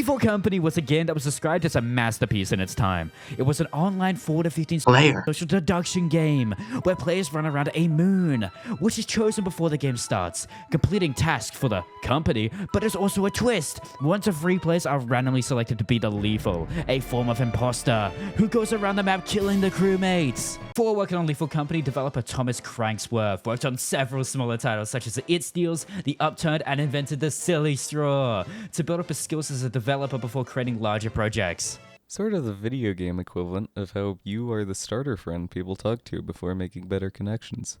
Lethal Company was a game that was described as a masterpiece in its time. It was an online 4 to 15 player social deduction game where players run around a moon, which is chosen before the game starts, completing tasks for the company, but there's also a twist. 1 to 3 players are randomly selected to be the Lethal, a form of imposter, who goes around the map killing the crewmates. Before working on Lethal Company, developer Thomas Cranksworth worked on several smaller titles such as It Steals, The Upturned, and invented the Silly Straw to build up his skills as a developer before creating larger projects. Sort of the video game equivalent of how you are the starter friend people talk to before making better connections.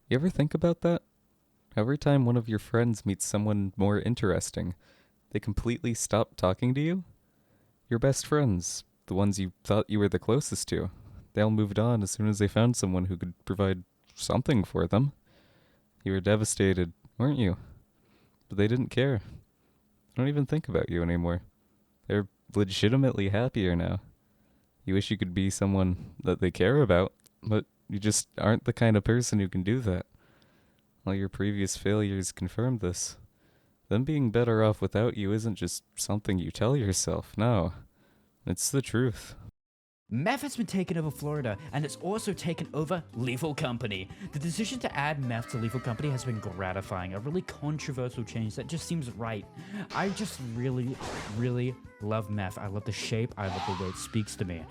You ever think about that? Every time one of your friends meets someone more interesting, they completely stop talking to you? Your best friends, the ones you thought you were the closest to, they all moved on as soon as they found someone who could provide something for them. You were devastated, weren't you? But they didn't care. They don't even think about you anymore. They're legitimately happier now. You wish you could be someone that they care about, but you just aren't the kind of person who can do that. All your previous failures confirmed this. Them being better off without you isn't just something you tell yourself, no. It's the truth. Meth has been taken over Florida, and it's also taken over Lethal Company. The decision to add meth to Lethal Company has been gratifying, a really controversial change that just seems right. I just really, really love meth. I love the shape, I love the way it speaks to me.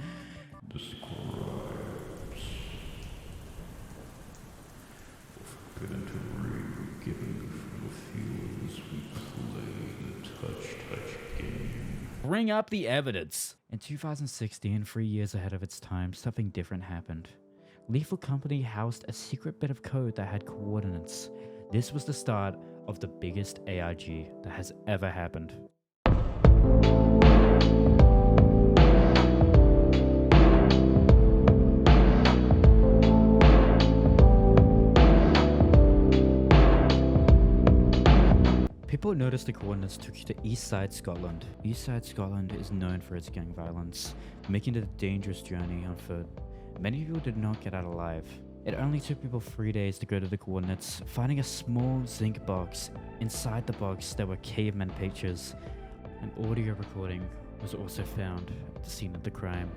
Bring up the evidence. In 2016, 3 years ahead of its time, something different happened. Lethal Company housed a secret bit of code that had coordinates. This was the start of the biggest AIG that has ever happened. People noticed the coordinates took you to Eastside, Scotland. Eastside, Scotland is known for its gang violence, making it a dangerous journey on foot. Many people did not get out alive. It only took people 3 days to go to the coordinates, finding a small zinc box. Inside the box, there were caveman pictures. An audio recording was also found at the scene of the crime.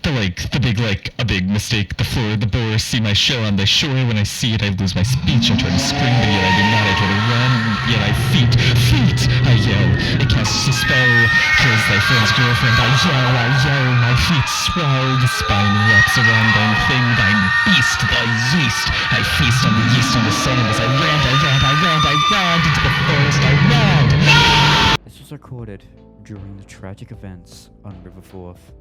A big mistake. The floor of the bores see my show on the shore. When I see it, I lose my speech. I try to scream, but yet I do not. I try to run, yet I feet, I yell. It casts a spell, kills thy friend's girlfriend. I yell, my feet swell. The spine wraps around thine thing, thine beast, the yeast. I feast on the yeast and the sand as I ran into the forest. I ran. This was recorded during the tragic events on River Forth.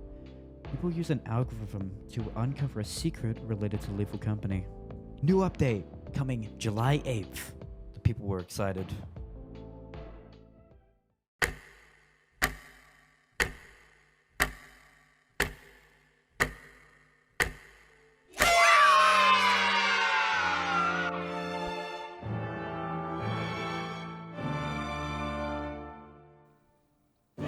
People use an algorithm to uncover a secret related to Lethal Company. New update coming July 8th. The people were excited.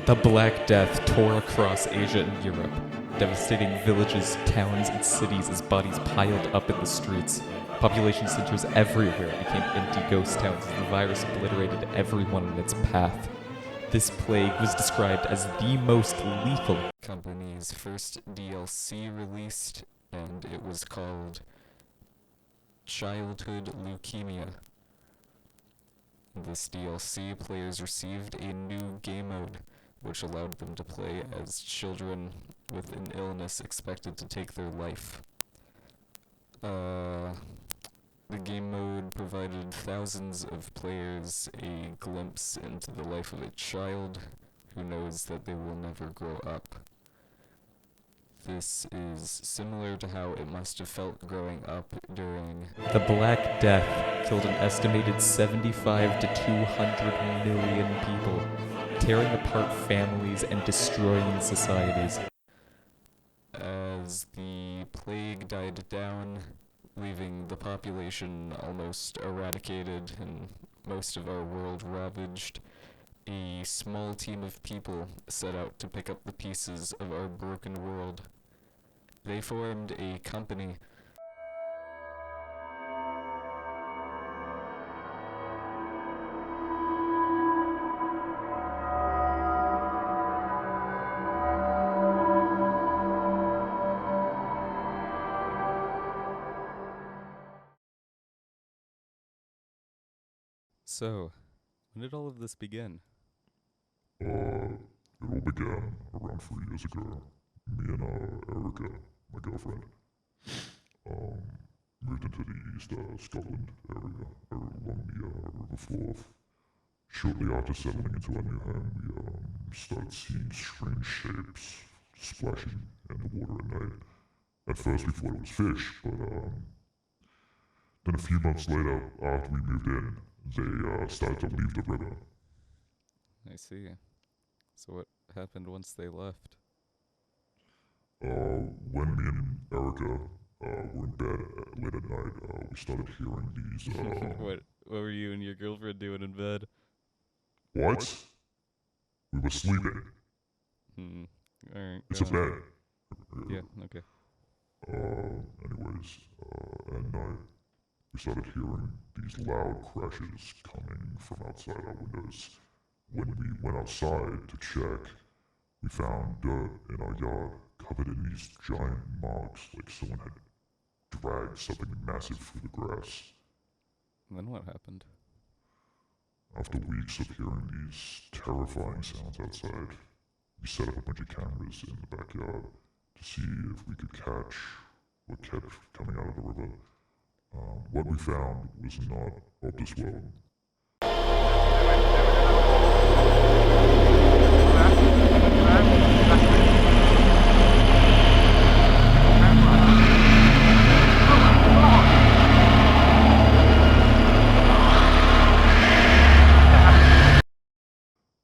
The Black Death tore across Asia and Europe, devastating villages, towns, and cities as bodies piled up in the streets. Population centers everywhere became empty ghost towns as the virus obliterated everyone in its path. This plague was described as the most lethal. Company's first DLC released, and it was called Childhood Leukemia. In this DLC, players received a new game mode, which allowed them to play as children with an illness expected to take their life. The game mode provided thousands of players a glimpse into the life of a child who knows that they will never grow up. This is similar to how it must have felt growing up during the Black Death killed an estimated 75 to 200 million people, tearing apart families and destroying societies. As the plague died down, leaving the population almost eradicated and most of our world ravaged, a small team of people set out to pick up the pieces of our broken world. They formed a company. So, when did all of this begin? It all began around 3 years ago. Me and Erica, my girlfriend, moved into the East Scotland area along the River Forth. Shortly after settling into our new home, we started seeing strange shapes splashing in the water at night. At first we thought it was fish, but then a few months later, after we moved in, they started to leave the river. I see. So what happened once they left? When me and Erica were in bed late at night, we started hearing these. What were you and your girlfriend doing in bed? What? We were sleeping. Alright. It's a bed. Yeah, okay. Anyways, at night, we started hearing these loud crashes coming from outside our windows. When we went outside to check, we found dirt in our yard covered in these giant marks like someone had dragged something massive through the grass. And then what happened? After weeks of hearing these terrifying sounds outside, we set up a bunch of cameras in the backyard to see if we could catch what kept coming out of the river. What we found was not of this world.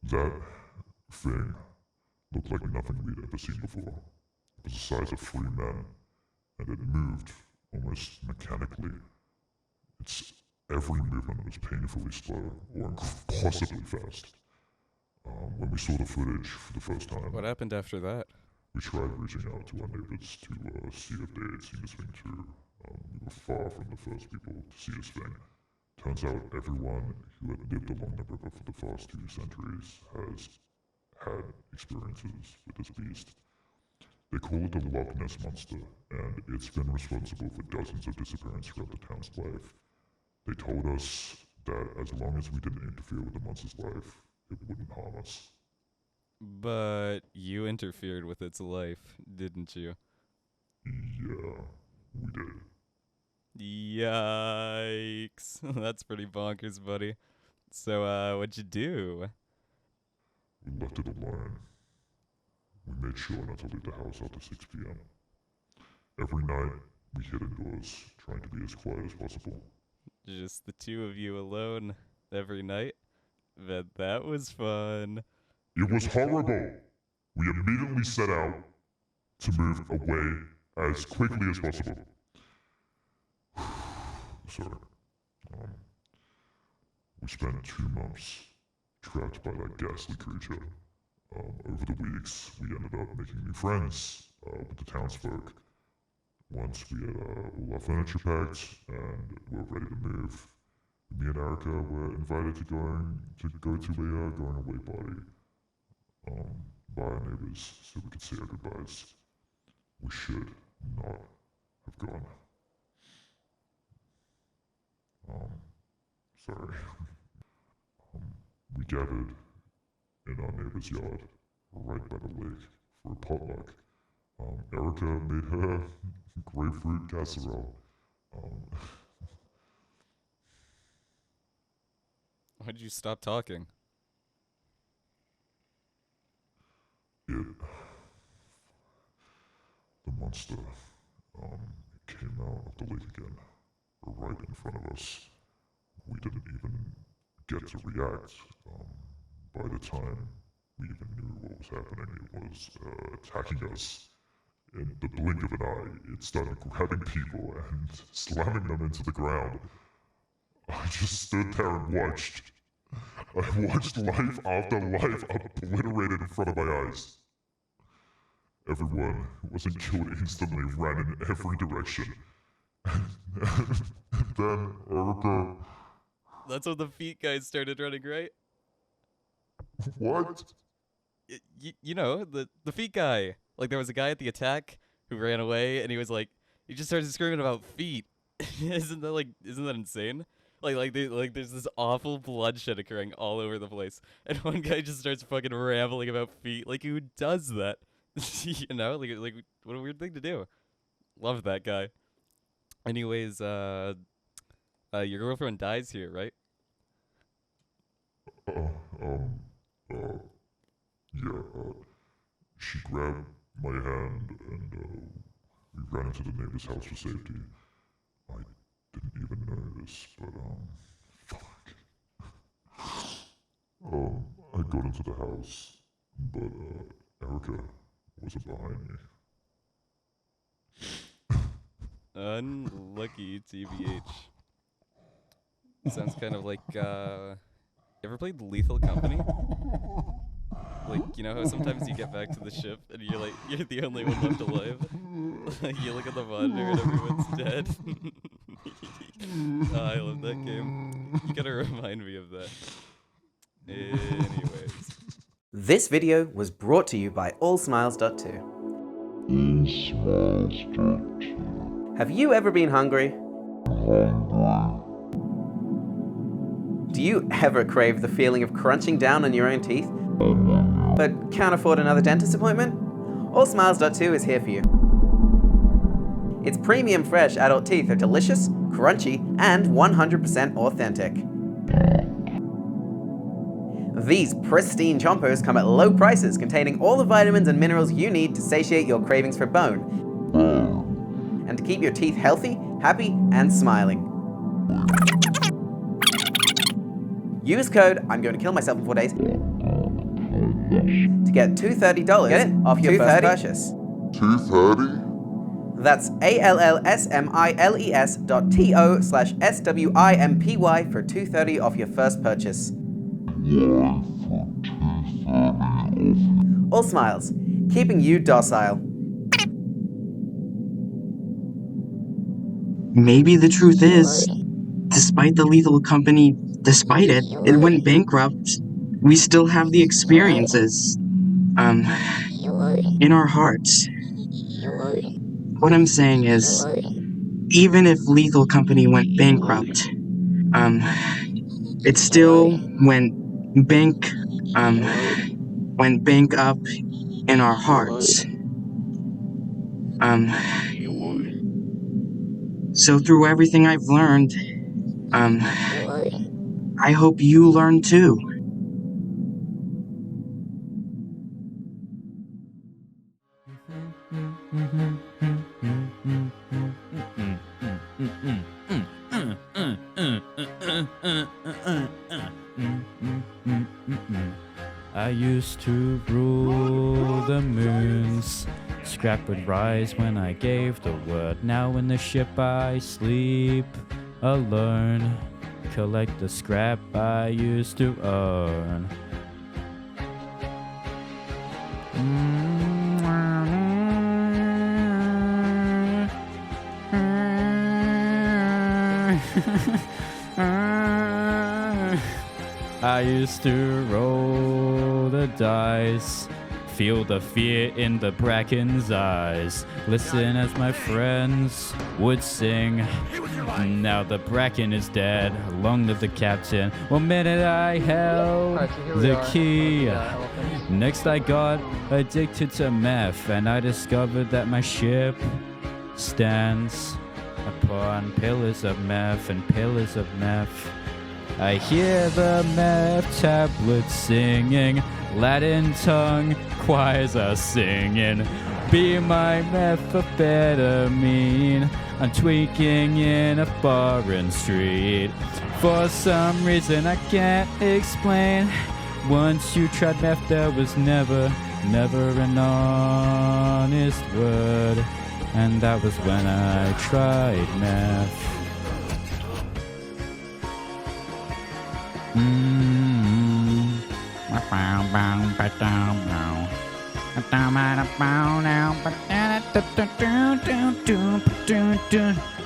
That thing looked like nothing we'd ever seen before. It was the size of 3 men, and it moved almost mechanically. Its every movement was painfully slow or impossibly fast. When we saw the footage for the first time, What happened after that? we tried reaching out to our neighbors to see if they had seen this thing too. We were far from the first people to see this thing. Turns out everyone who had lived along the river for the past 2 centuries has had experiences with this beast. They call it the Loch Ness Monster, and it's been responsible for dozens of disappearances throughout the town's life. They told us that as long as we didn't interfere with the monster's life, it wouldn't harm us. But you interfered with its life, didn't you? Yeah, we did. Yikes. That's pretty bonkers, buddy. So, what'd you do? We left it alone. We made sure not to leave the house after 6 p.m. Every night, we hid indoors, trying to be as quiet as possible. Just the two of you alone every night? Bet that was fun. It was horrible! We immediately set out to move away as quickly as possible. Sorry. We spent 2 months trapped by that ghastly creature. Over the weeks, we ended up making new friends with the townsfolk. Once we had all our furniture packed and were ready to move, me and Erica were invited to go to a going away party by our neighbors so we could say our goodbyes. We should not have gone. Sorry. We gathered in our neighbor's yard, right by the lake, for a potluck. Erica made her grapefruit casserole. Why'd you stop talking? The monster, came out of the lake again, right in front of us. We didn't even get to react. By the time we even knew what was happening, it was attacking us. In the blink of an eye, it started grabbing people and slamming them into the ground. I just stood there and watched. I watched life after life obliterated in front of my eyes. Everyone who wasn't killed instantly ran in every direction. And then Erica... That's when the feet guys started running, right? What? You know, the feet guy. Like, there was a guy at the attack who ran away, and he just started screaming about feet. Isn't that insane? There's this awful bloodshed occurring all over the place, and one guy just starts fucking rambling about feet. Like, who does that? You know, like what a weird thing to do. Love that guy. Anyways, your girlfriend dies here, right? Yeah, she grabbed my hand and we ran into the neighbor's house for safety. I didn't even notice, but fuck. I got into the house, but Erica wasn't behind me. Unlucky, TBH. Sounds kind of like, you ever played Lethal Company? Like, you know how sometimes you get back to the ship and you're like, you're the only one left alive? Like, you look at the monitor and everyone's dead. Oh, I love that game. You gotta remind me of that. Anyways. This video was brought to you by AllSmiles.2. Have you ever been hungry? Do you ever crave the feeling of crunching down on your own teeth, but can't afford another dentist appointment? AllSmiles.2 is here for you. Its premium fresh adult teeth are delicious, crunchy, and 100% authentic. These pristine chompers come at low prices, containing all the vitamins and minerals you need to satiate your cravings for bone, and to keep your teeth healthy, happy, and smiling. Use code I'm going to kill myself in 4 days to get $230 off your first purchase. $230? That's allsmiles.to/SWIMPY for $230 off your first purchase. All Smiles, keeping you docile. Maybe the truth is, despite the Lethal Company, despite it went bankrupt, we still have the experiences, in our hearts. What I'm saying is, even if Lethal Company went bankrupt, it still went bank up in our hearts. So through everything I've learned, I hope you learn too. I used to rule the moons. Scrap would rise when I gave the word. Now in the ship I sleep alone. Collect the scrap I used to own. I used to roll the dice, feel the fear in the Bracken's eyes, listen as my friends would sing. Now the Bracken is dead, long live the captain. One minute I held the key, next I got addicted to meth, and I discovered that my ship stands upon pillars of meth and pillars of meth. I hear the meth tablets singing, Latin tongue choirs are singing. Be my methamphetamine, I'm tweaking in a foreign street. For some reason I can't explain, once you tried meth there was never an honest word. And that was when I tried meth.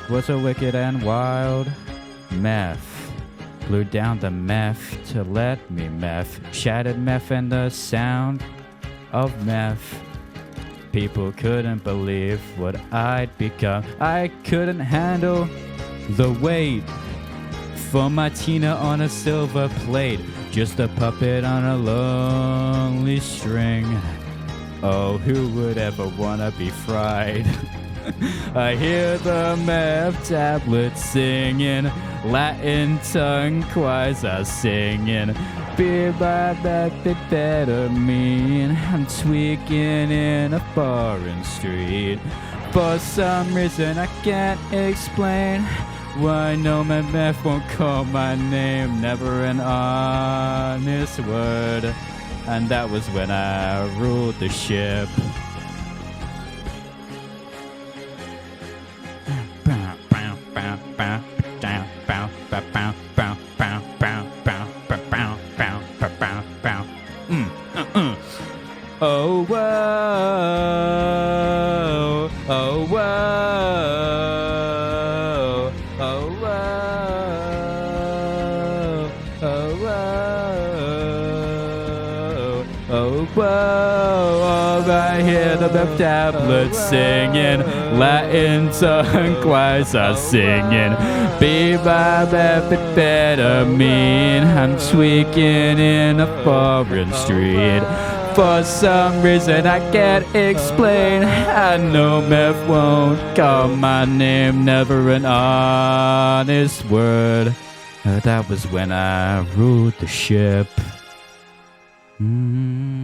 Was so wicked and wild. Meth blew down the meth to let me meth. Shattered meth and the sound of meth. People couldn't believe what I'd become. I couldn't handle the weight. For my Tina on a silver plate, just a puppet on a lonely string. Oh, who would ever wanna be fried? I hear the meth tablets singing, Latin tongue choirs are singing. Beer by methamphetamine, I'm tweaking in a foreign street. For some reason I can't explain why no meth won't call my name, never an honest word. And that was when I ruled the ship. Oh whoa, oh whoa, oh whoa, oh whoa, oh whoa. I hear the meth tablets singing, Latin tongue choirs are singing. Viva methamphetamine, I'm tweaking in a foreign street. For some reason I can't explain, I know meth won't call my name, never an honest word. That was when I ruled the ship. Mm-hmm.